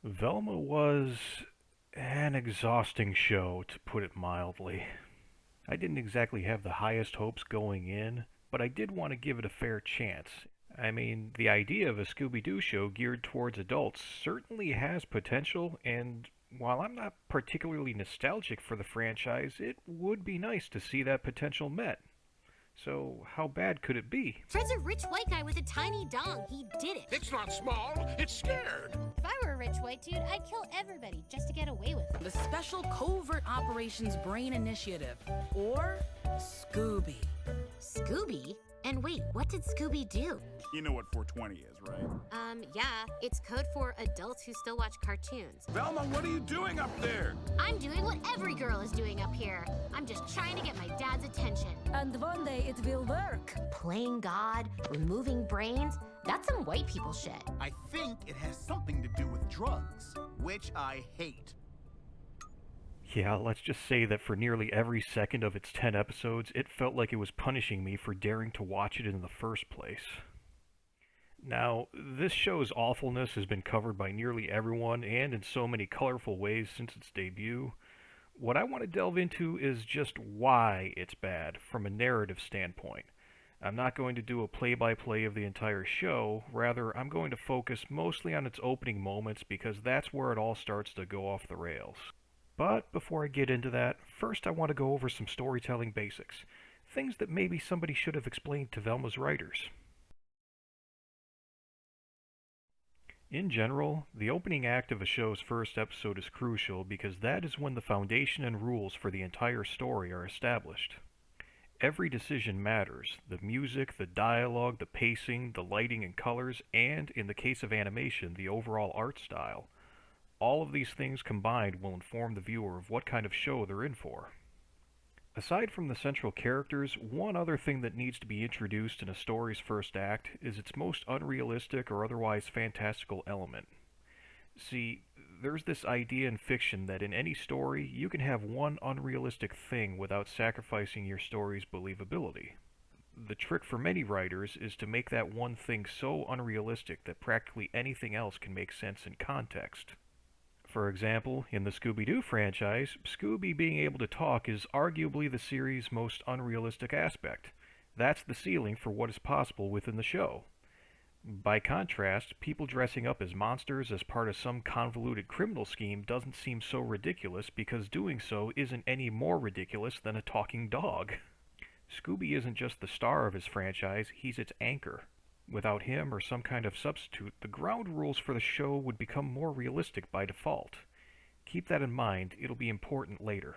Velma was an exhausting show, to put it mildly. I didn't exactly have the highest hopes going in, but I did want to give it a fair chance. I mean, the idea of a Scooby-Doo show geared towards adults certainly has potential, and while I'm not particularly nostalgic for the franchise, it would be nice to see that potential met. So, how bad could it be? Fred's a rich white guy with a tiny dong. He did it. It's not small, it's scared. If I were a rich white dude, I'd kill everybody just to get away with it. The Special Covert Operations Brain Initiative, or Scooby. Scooby? And wait, what did Scooby do? You know what 420 is, right? Yeah, it's code for adults who still watch cartoons. Velma, what are you doing up there? I'm doing what every girl is doing up here. I'm just trying to get my dad's attention. And one day it will work. Playing God, removing brains, that's some white people shit. I think it has something to do with drugs, which I hate. Yeah, let's just say that for nearly every second of its 10 episodes, it felt like it was punishing me for daring to watch it in the first place. Now, this show's awfulness has been covered by nearly everyone and in so many colorful ways since its debut. What I want to delve into is just why it's bad from a narrative standpoint. I'm not going to do a play-by-play of the entire show, rather I'm going to focus mostly on its opening moments because that's where it all starts to go off the rails. But before I get into that, first I want to go over some storytelling basics, things that maybe somebody should have explained to Velma's writers. In general, the opening act of a show's first episode is crucial because that is when the foundation and rules for the entire story are established. Every decision matters: the music, the dialogue, the pacing, the lighting and colors, and, in the case of animation, the overall art style. All of these things combined will inform the viewer of what kind of show they're in for. Aside from the central characters, one other thing that needs to be introduced in a story's first act is its most unrealistic or otherwise fantastical element. See, there's this idea in fiction that in any story you can have one unrealistic thing without sacrificing your story's believability. The trick for many writers is to make that one thing so unrealistic that practically anything else can make sense in context. For example, in the Scooby-Doo franchise, Scooby being able to talk is arguably the series' most unrealistic aspect. That's the ceiling for what is possible within the show. By contrast, people dressing up as monsters as part of some convoluted criminal scheme doesn't seem so ridiculous because doing so isn't any more ridiculous than a talking dog. Scooby isn't just the star of his franchise, he's its anchor. Without him or some kind of substitute, the ground rules for the show would become more realistic by default. Keep that in mind, it'll be important later.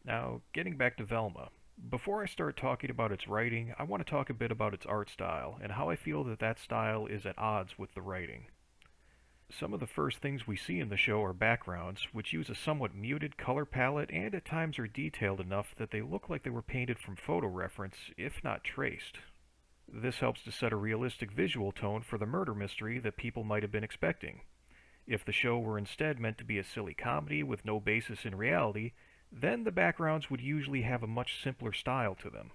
Now, getting back to Velma. Before I start talking about its writing, I want to talk a bit about its art style, and how I feel that that style is at odds with the writing. Some of the first things we see in the show are backgrounds, which use a somewhat muted color palette and at times are detailed enough that they look like they were painted from photo reference, if not traced. This helps to set a realistic visual tone for the murder mystery that people might have been expecting. If the show were instead meant to be a silly comedy with no basis in reality, then the backgrounds would usually have a much simpler style to them.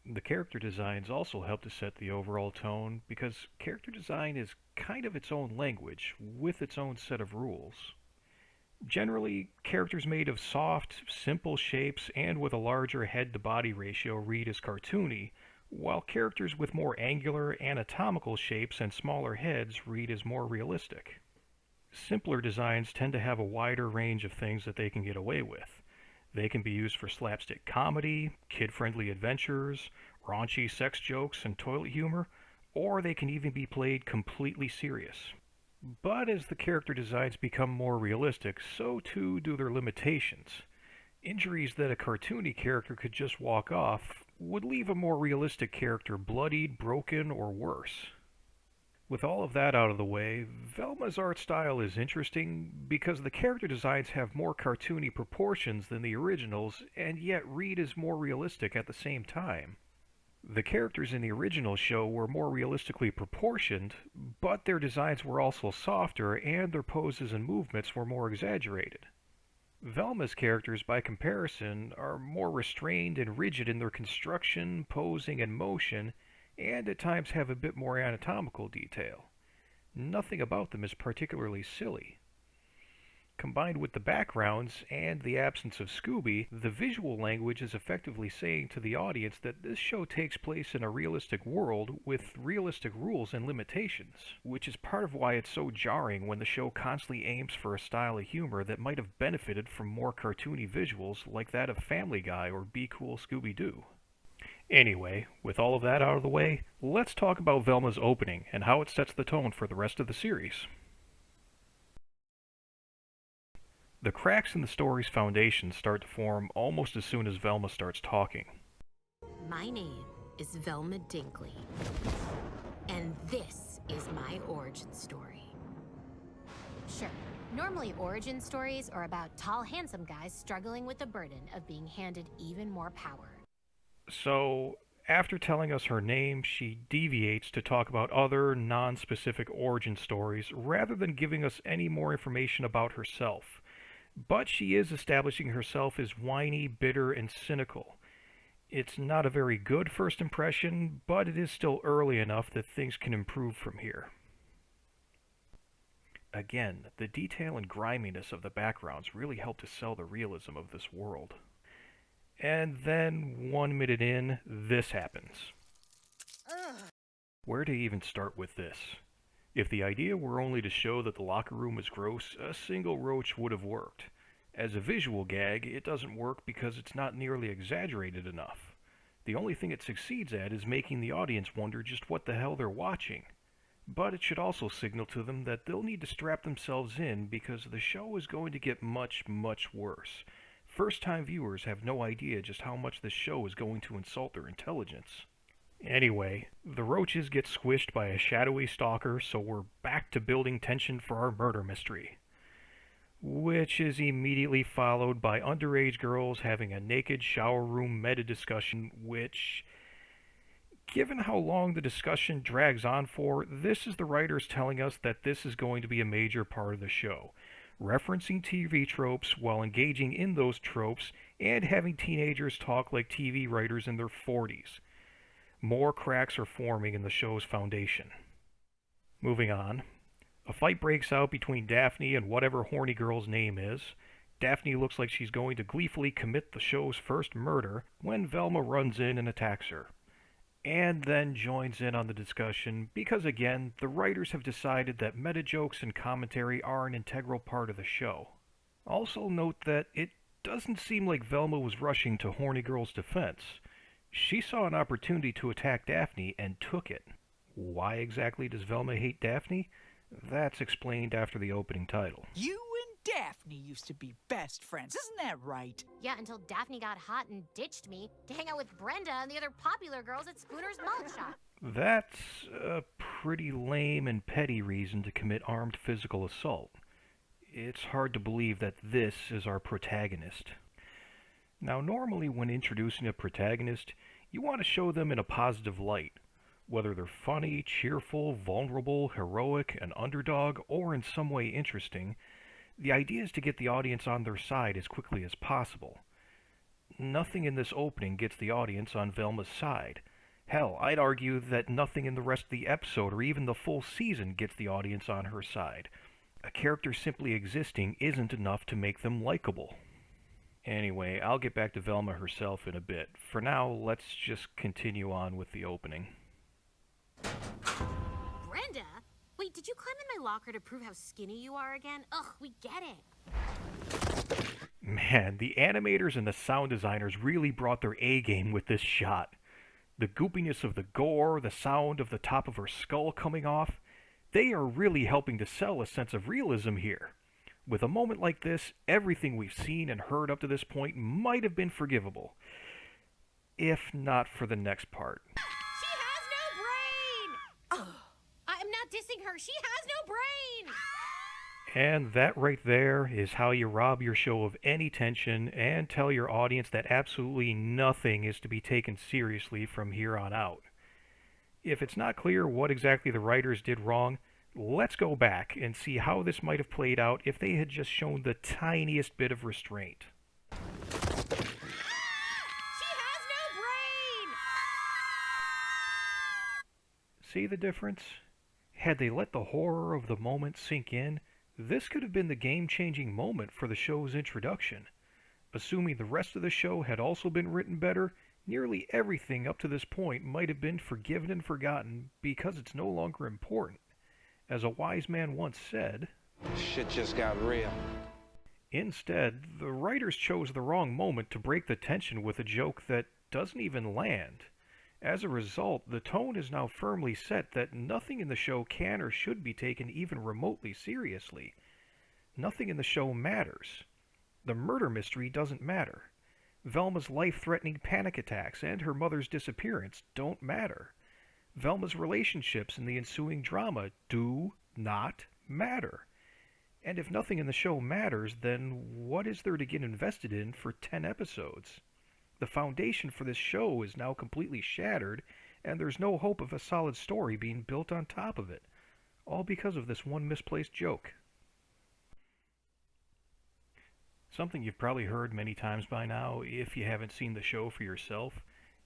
The character designs also help to set the overall tone because character design is kind of its own language, with its own set of rules. Generally, characters made of soft, simple shapes and with a larger head-to-body ratio read as cartoony, while characters with more angular, anatomical shapes and smaller heads read as more realistic. Simpler designs tend to have a wider range of things that they can get away with. They can be used for slapstick comedy, kid-friendly adventures, raunchy sex jokes and toilet humor, or they can even be played completely serious. But as the character designs become more realistic, so too do their limitations. Injuries that a cartoony character could just walk off would leave a more realistic character bloodied, broken, or worse. With all of that out of the way, Velma's art style is interesting because the character designs have more cartoony proportions than the originals, and yet read as more realistic at the same time. The characters in the original show were more realistically proportioned, but their designs were also softer and their poses and movements were more exaggerated. Velma's characters, by comparison, are more restrained and rigid in their construction, posing, and motion, and at times have a bit more anatomical detail. Nothing about them is particularly silly. Combined with the backgrounds and the absence of Scooby, the visual language is effectively saying to the audience that this show takes place in a realistic world with realistic rules and limitations, which is part of why it's so jarring when the show constantly aims for a style of humor that might have benefited from more cartoony visuals like that of Family Guy or Be Cool Scooby-Doo. Anyway, with all of that out of the way, let's talk about Velma's opening and how it sets the tone for the rest of the series. The cracks in the story's foundation start to form almost as soon as Velma starts talking. My name is Velma Dinkley, and this is my origin story. Sure, normally origin stories are about tall, handsome guys struggling with the burden of being handed even more power. So, after telling us her name, she deviates to talk about other, non-specific origin stories rather than giving us any more information about herself. But she is establishing herself as whiny, bitter, and cynical. It's not a very good first impression, but it is still early enough that things can improve from here. Again, the detail and griminess of the backgrounds really help to sell the realism of this world. And then, 1 minute in, this happens. Where to even start with this? If the idea were only to show that the locker room is gross, a single roach would have worked. As a visual gag, it doesn't work because it's not nearly exaggerated enough. The only thing it succeeds at is making the audience wonder just what the hell they're watching. But it should also signal to them that they'll need to strap themselves in because the show is going to get much, much worse. First-time viewers have no idea just how much this show is going to insult their intelligence. Anyway, the roaches get squished by a shadowy stalker, so we're back to building tension for our murder mystery. Which is immediately followed by underage girls having a naked shower room meta-discussion, which, given how long the discussion drags on for, this is the writers telling us that this is going to be a major part of the show, referencing TV tropes while engaging in those tropes and having teenagers talk like TV writers in their 40s. More cracks are forming in the show's foundation. Moving on. A fight breaks out between Daphne and whatever horny girl's name is. Daphne looks like she's going to gleefully commit the show's first murder when Velma runs in and attacks her. And then joins in on the discussion because, again, the writers have decided that meta jokes and commentary are an integral part of the show. Also note that it doesn't seem like Velma was rushing to horny girl's defense. She saw an opportunity to attack Daphne and took it. Why exactly does Velma hate Daphne? That's explained after the opening title. You and Daphne used to be best friends, isn't that right? Yeah, until Daphne got hot and ditched me to hang out with Brenda and the other popular girls at Spooner's Malt Shop. That's a pretty lame and petty reason to commit armed physical assault. It's hard to believe that this is our protagonist. Now, normally when introducing a protagonist, you want to show them in a positive light. Whether they're funny, cheerful, vulnerable, heroic, an underdog, or in some way interesting, the idea is to get the audience on their side as quickly as possible. Nothing in this opening gets the audience on Velma's side. Hell, I'd argue that nothing in the rest of the episode or even the full season gets the audience on her side. A character simply existing isn't enough to make them likable. Anyway, I'll get back to Velma herself in a bit. For now, let's just continue on with the opening. Brenda? Wait, did you climb in my locker to prove how skinny you are again? Ugh, we get it. Man, the animators and the sound designers really brought their A-game with this shot. The goopiness of the gore, the sound of the top of her skull coming off, they are really helping to sell a sense of realism here. With a moment like this, everything we've seen and heard up to this point might have been forgivable. If not for the next part. She has no brain! I'm not dissing her. She has no brain! And that right there is how you rob your show of any tension and tell your audience that absolutely nothing is to be taken seriously from here on out. If it's not clear what exactly the writers did wrong, let's go back and see how this might have played out if they had just shown the tiniest bit of restraint. She has no brain! See the difference? Had they let the horror of the moment sink in, this could have been the game-changing moment for the show's introduction. Assuming the rest of the show had also been written better, nearly everything up to this point might have been forgiven and forgotten because it's no longer important. As a wise man once said, Shit just got real. instead, the writers chose the wrong moment to break the tension with a joke that doesn't even land. As a result, the tone is now firmly set that nothing in the show can or should be taken even remotely seriously. Nothing in the show matters. The murder mystery doesn't matter. Velma's life-threatening panic attacks and her mother's disappearance don't matter. Velma's relationships and the ensuing drama do not matter. And if nothing in the show matters, then what is there to get invested in for 10 episodes? The foundation for this show is now completely shattered, and there's no hope of a solid story being built on top of it. All because of this one misplaced joke. Something you've probably heard many times by now, if you haven't seen the show for yourself,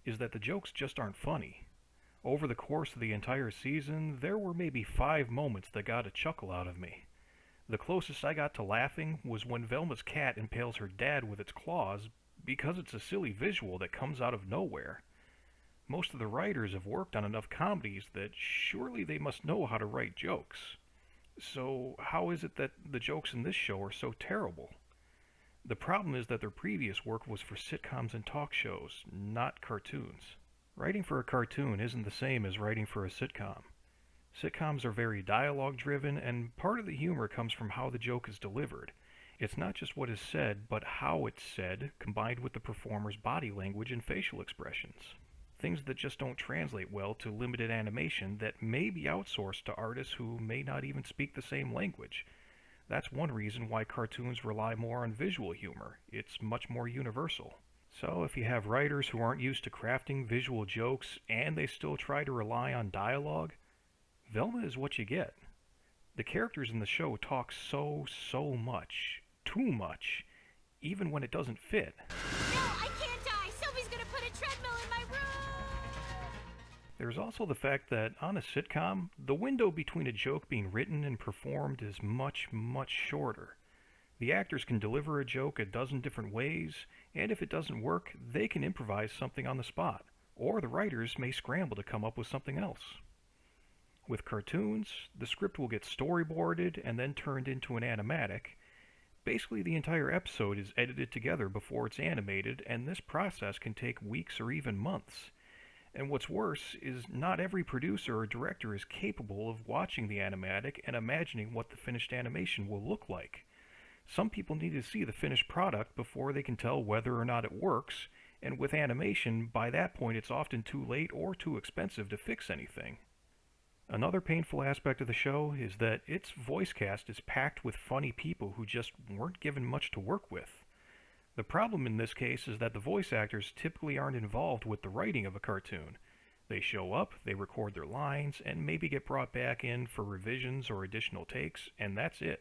is that the jokes just aren't funny. Over the course of the entire season, there were maybe 5 moments that got a chuckle out of me. The closest I got to laughing was when Velma's cat impales her dad with its claws, because it's a silly visual that comes out of nowhere. Most of the writers have worked on enough comedies that surely they must know how to write jokes. So how is it that the jokes in this show are so terrible? The problem is that their previous work was for sitcoms and talk shows, not cartoons. Writing for a cartoon isn't the same as writing for a sitcom. Sitcoms are very dialogue-driven, and part of the humor comes from how the joke is delivered. It's not just what is said, but how it's said, combined with the performer's body language and facial expressions. Things that just don't translate well to limited animation that may be outsourced to artists who may not even speak the same language. That's one reason why cartoons rely more on visual humor. It's much more universal. So if you have writers who aren't used to crafting visual jokes and they still try to rely on dialogue, Velma is what you get. The characters in the show talk so much. Too much, even when it doesn't fit. No, I can't die! Sophie's gonna put a treadmill in my room! There's also the fact that on a sitcom, the window between a joke being written and performed is much shorter. The actors can deliver a joke a dozen different ways, and if it doesn't work, they can improvise something on the spot, or the writers may scramble to come up with something else. With cartoons, the script will get storyboarded and then turned into an animatic. Basically, the entire episode is edited together before it's animated, and this process can take weeks or even months. And what's worse is not every producer or director is capable of watching the animatic and imagining what the finished animation will look like. Some people need to see the finished product before they can tell whether or not it works, and with animation, by that point it's often too late or too expensive to fix anything. Another painful aspect of the show is that its voice cast is packed with funny people who just weren't given much to work with. The problem in this case is that the voice actors typically aren't involved with the writing of a cartoon. They show up, they record their lines, and maybe get brought back in for revisions or additional takes, and that's it.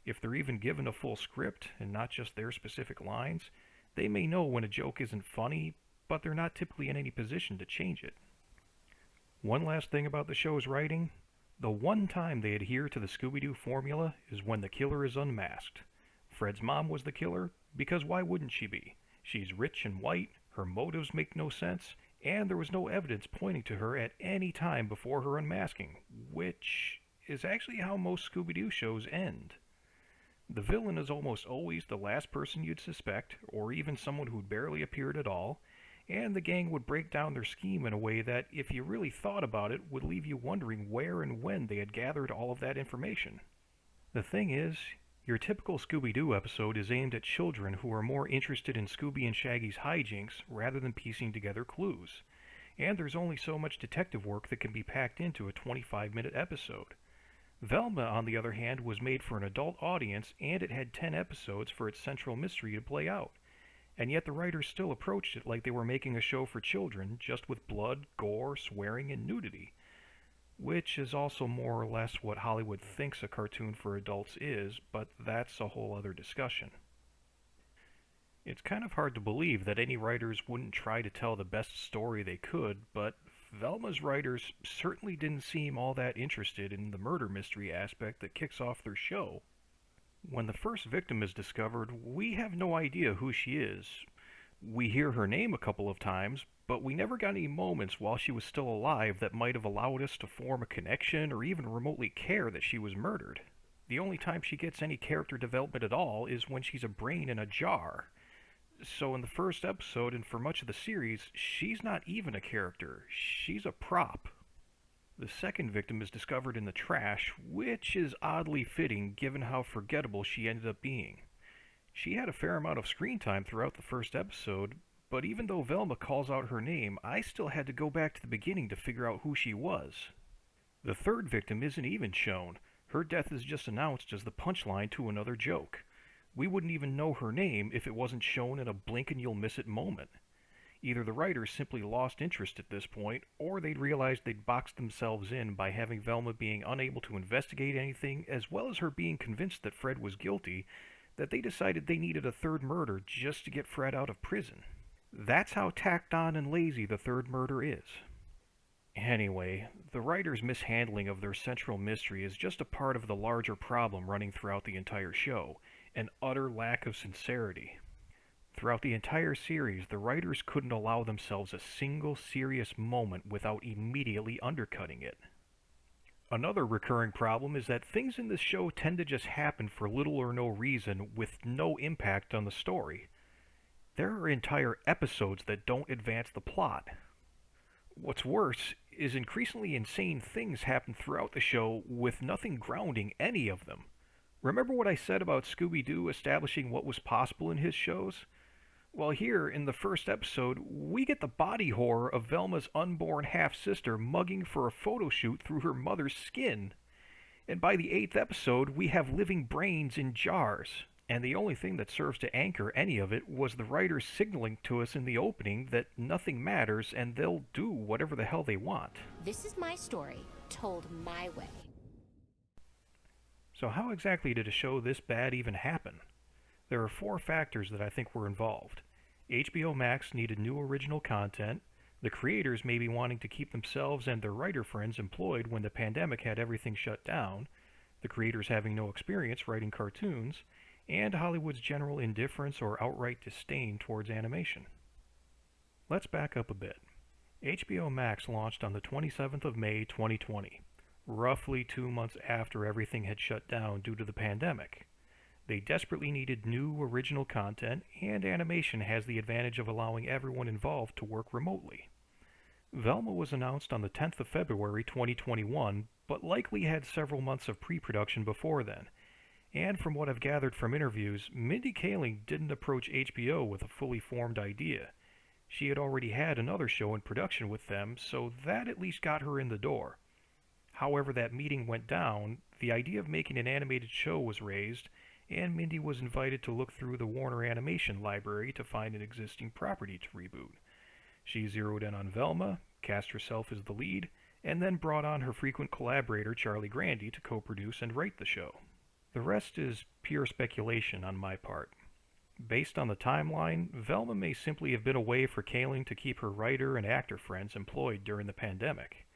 If they're even given a full script and not just their specific lines, they may know when a joke isn't funny, but they're not typically in any position to change it. One last thing about the show's writing, the one time they adhere to the Scooby-Doo formula is when the killer is unmasked. Fred's mom was the killer, because why wouldn't she be? She's rich and white, her motives make no sense, and there was no evidence pointing to her at any time before her unmasking, which is actually how most Scooby-Doo shows end. The villain is almost always the last person you'd suspect, or even someone who'd barely appeared at all, and the gang would break down their scheme in a way that, if you really thought about it, would leave you wondering where and when they had gathered all of that information. The thing is, your typical Scooby-Doo episode is aimed at children who are more interested in Scooby and Shaggy's hijinks rather than piecing together clues, and there's only so much detective work that can be packed into a 25-minute episode. Velma, on the other hand, was made for an adult audience, and it had 10 episodes for its central mystery to play out. And yet the writers still approached it like they were making a show for children, just with blood, gore, swearing, and nudity. Which is also more or less what Hollywood thinks a cartoon for adults is, but that's a whole other discussion. It's kind of hard to believe that any writers wouldn't try to tell the best story they could, but Velma's writers certainly didn't seem all that interested in the murder mystery aspect that kicks off their show. When the first victim is discovered, we have no idea who she is. We hear her name a couple of times, but we never got any moments while she was still alive that might have allowed us to form a connection or even remotely care that she was murdered. The only time she gets any character development at all is when she's a brain in a jar. So in the first episode and for much of the series, she's not even a character. She's a prop. The second victim is discovered in the trash, which is oddly fitting given how forgettable she ended up being. She had a fair amount of screen time throughout the first episode, but even though Velma calls out her name, I still had to go back to the beginning to figure out who she was. The third victim isn't even shown. Her death is just announced as the punchline to another joke. We wouldn't even know her name if it wasn't shown in a blink and you'll miss it moment. Either the writers simply lost interest at this point, or they'd realized they'd boxed themselves in by having Velma being unable to investigate anything, as well as her being convinced that Fred was guilty, that they decided they needed a third murder just to get Fred out of prison. That's how tacked on and lazy the third murder is. Anyway, the writers' mishandling of their central mystery is just a part of the larger problem running throughout the entire show, an utter lack of sincerity. Throughout the entire series, the writers couldn't allow themselves a single serious moment without immediately undercutting it. Another recurring problem is that things in this show tend to just happen for little or no reason with no impact on the story. There are entire episodes that don't advance the plot. What's worse is increasingly insane things happen throughout the show with nothing grounding any of them. Remember what I said about Scooby-Doo establishing what was possible in his shows? Well, here, in the first episode, we get the body horror of Velma's unborn half-sister mugging for a photo shoot through her mother's skin. And by the 8th episode, we have living brains in jars. And the only thing that serves to anchor any of it was the writers signaling to us in the opening that nothing matters and they'll do whatever the hell they want. This is my story, told my way. So how exactly did a show this bad even happen? There are 4 factors that I think were involved. HBO Max needed new original content, the creators may be wanting to keep themselves and their writer friends employed when the pandemic had everything shut down, the creators having no experience writing cartoons, and Hollywood's general indifference or outright disdain towards animation. Let's back up a bit. HBO Max launched on the 27th of May 2020, roughly 2 months after everything had shut down due to the pandemic. They desperately needed new original content, and animation has the advantage of allowing everyone involved to work remotely. Velma was announced on the 10th of February 2021, but likely had several months of pre-production before then. And from what I've gathered from interviews, Mindy Kaling didn't approach HBO with a fully formed idea. She had already had another show in production with them, so that at least got her in the door. However that meeting went down, the idea of making an animated show was raised, and Mindy was invited to look through the Warner Animation library to find an existing property to reboot. She zeroed in on Velma, cast herself as the lead, and then brought on her frequent collaborator Charlie Grandy to co-produce and write the show. The rest is pure speculation on my part. Based on the timeline, Velma may simply have been a way for Kaling to keep her writer and actor friends employed during the pandemic.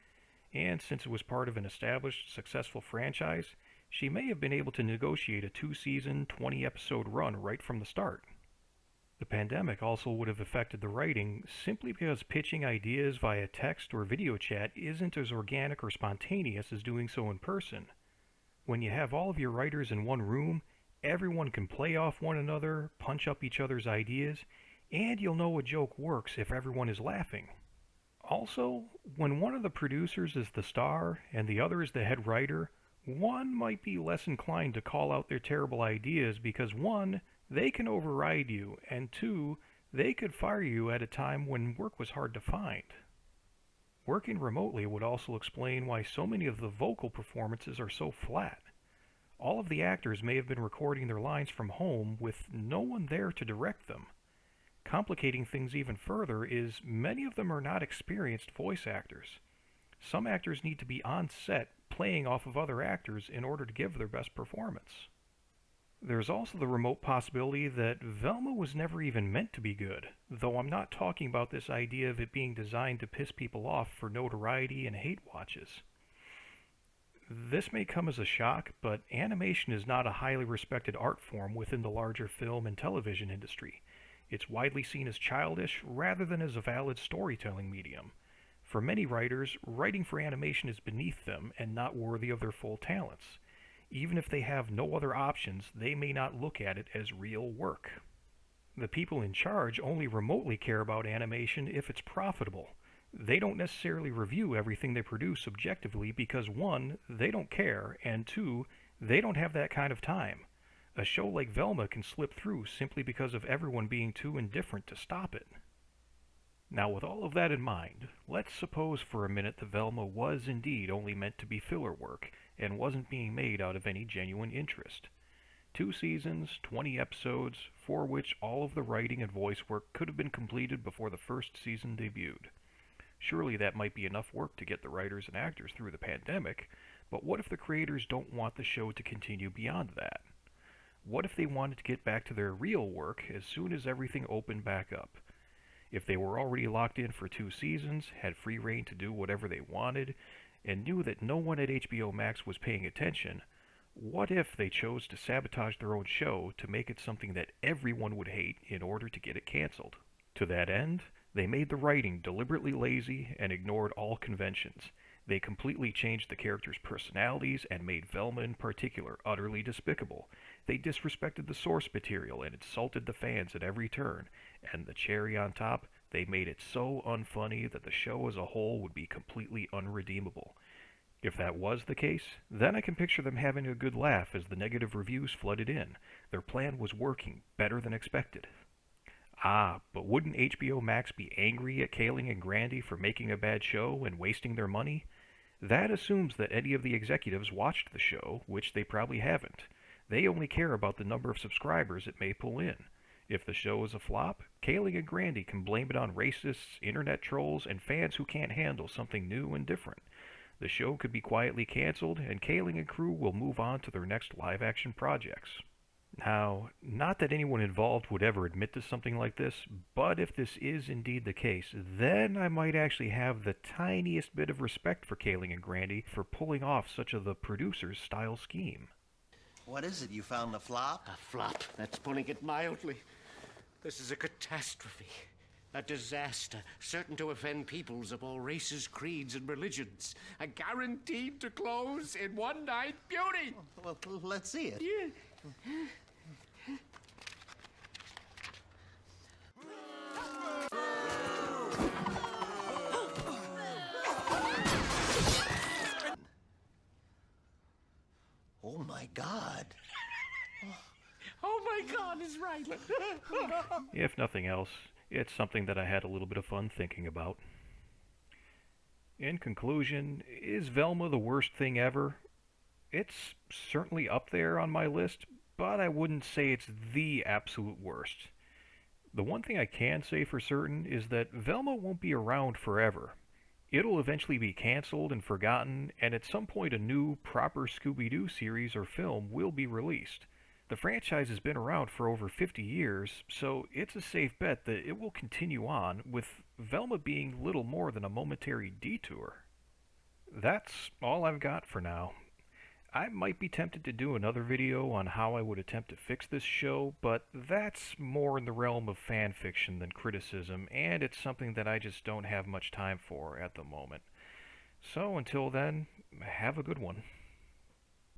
And since it was part of an established, successful franchise, she may have been able to negotiate a 2-season, 20-episode run right from the start. The pandemic also would have affected the writing simply because pitching ideas via text or video chat isn't as organic or spontaneous as doing so in person. When you have all of your writers in one room, everyone can play off one another, punch up each other's ideas, and you'll know a joke works if everyone is laughing. Also, when one of the producers is the star and the other is the head writer, one might be less inclined to call out their terrible ideas because 1, they can override you, and 2, they could fire you at a time when work was hard to find. Working remotely would also explain why so many of the vocal performances are so flat. All of the actors may have been recording their lines from home with no one there to direct them. Complicating things even further is many of them are not experienced voice actors. Some actors need to be on set playing off of other actors in order to give their best performance. There's also the remote possibility that Velma was never even meant to be good, though I'm not talking about this idea of it being designed to piss people off for notoriety and hate watches. This may come as a shock, but animation is not a highly respected art form within the larger film and television industry. It's widely seen as childish rather than as a valid storytelling medium. For many writers, writing for animation is beneath them and not worthy of their full talents. Even if they have no other options, they may not look at it as real work. The people in charge only remotely care about animation if it's profitable. They don't necessarily review everything they produce objectively because 1, they don't care, and 2, they don't have that kind of time. A show like Velma can slip through simply because of everyone being too indifferent to stop it. Now, with all of that in mind, let's suppose for a minute that Velma was indeed only meant to be filler work and wasn't being made out of any genuine interest. 2 seasons, 20 episodes, for which all of the writing and voice work could have been completed before the first season debuted. Surely that might be enough work to get the writers and actors through the pandemic, but what if the creators don't want the show to continue beyond that? What if they wanted to get back to their real work as soon as everything opened back up? If they were already locked in for 2 seasons, had free reign to do whatever they wanted, and knew that no one at HBO Max was paying attention, what if they chose to sabotage their own show to make it something that everyone would hate in order to get it canceled? To that end, they made the writing deliberately lazy and ignored all conventions. They completely changed the characters' personalities and made Velma in particular utterly despicable. They disrespected the source material and insulted the fans at every turn, and the cherry on top, they made it so unfunny that the show as a whole would be completely unredeemable. If that was the case, then I can picture them having a good laugh as the negative reviews flooded in. Their plan was working better than expected. But wouldn't HBO Max be angry at Kaling and Grandy for making a bad show and wasting their money? That assumes that any of the executives watched the show, which they probably haven't. They only care about the number of subscribers it may pull in. If the show is a flop, Kaling and Grandy can blame it on racists, internet trolls, and fans who can't handle something new and different. The show could be quietly canceled, and Kaling and crew will move on to their next live-action projects. Now, not that anyone involved would ever admit to something like this, but if this is indeed the case, then I might actually have the tiniest bit of respect for Kaling and Grandy for pulling off such a the producer's style scheme. What is it? You found a flop? A flop. That's putting it mildly. This is a catastrophe. A disaster, certain to offend peoples of all races, creeds, and religions. A guaranteed to close in one night beauty. Well, let's see it. Yeah. Oh my God. Oh my God, it's right. If nothing else, it's something that I had a little bit of fun thinking about. In conclusion, is Velma the worst thing ever? It's certainly up there on my list, but I wouldn't say it's the absolute worst. The one thing I can say for certain is that Velma won't be around forever. It'll eventually be canceled and forgotten, and at some point a new, proper Scooby-Doo series or film will be released. The franchise has been around for over 50 years, so it's a safe bet that it will continue on, with Velma being little more than a momentary detour. That's all I've got for now. I might be tempted to do another video on how I would attempt to fix this show, but that's more in the realm of fan fiction than criticism, and it's something that I just don't have much time for at the moment. So until then, have a good one.